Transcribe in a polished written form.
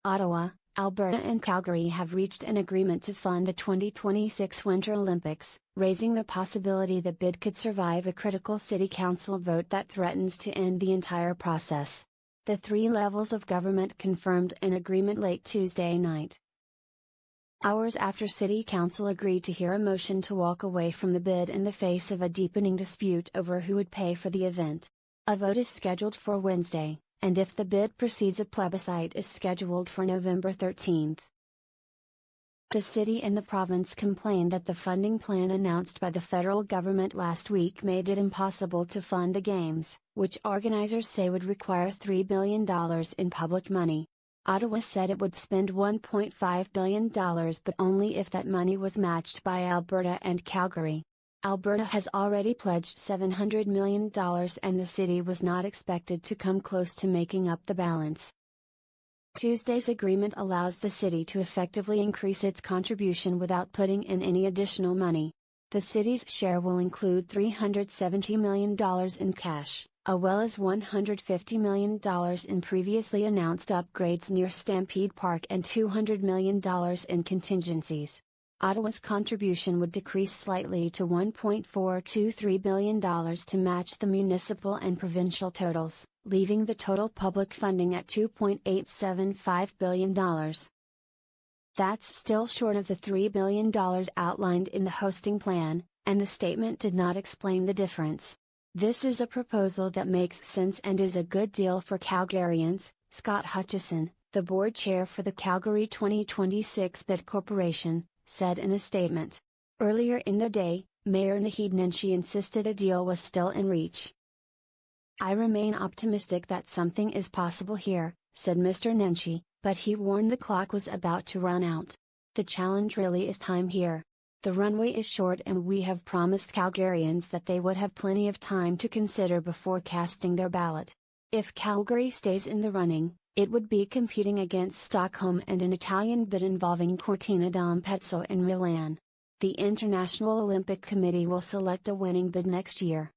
Ottawa, Alberta and Calgary have reached an agreement to fund the 2026 Winter Olympics, raising the possibility the bid could survive a critical city council vote that threatens to end the entire process. The three levels of government confirmed an agreement late Tuesday night. Hours after City Council agreed to hear a motion to walk away from the bid in the face of a deepening dispute over who would pay for the event. A vote is scheduled for Wednesday, and if the bid proceeds, a plebiscite is scheduled for November 13. The city and the province complained that the funding plan announced by the federal government last week made it impossible to fund the Games, which organizers say would require $3 billion in public money. Ottawa said it would spend $1.5 billion, but only if that money was matched by Alberta and Calgary. Alberta has already pledged $700 million and the city was not expected to come close to making up the balance. Tuesday's agreement allows the city to effectively increase its contribution without putting in any additional money. The city's share will include $370 million in cash, as well as $150 million in previously announced upgrades near Stampede Park and $200 million in contingencies. Ottawa's contribution would decrease slightly to $1.423 billion to match the municipal and provincial totals, leaving the total public funding at $2.875 billion. That's still short of the $3 billion outlined in the hosting plan, and the statement did not explain the difference. This is a proposal that makes sense and is a good deal for Calgarians, Scott Hutchison, the board chair for the Calgary 2026 Bid Corporation, said in a statement. Earlier in the day, Mayor Nenshi insisted a deal was still in reach. "I remain optimistic that something is possible here," said Mr. Nenshi, but he warned the clock was about to run out. "The challenge really is time here. The runway is short and we have promised Calgarians that they would have plenty of time to consider before casting their ballot. If Calgary stays in the running, it would be competing against Stockholm and an Italian bid involving Cortina d'Ampezzo and Milan. The International Olympic Committee will select a winning bid next year.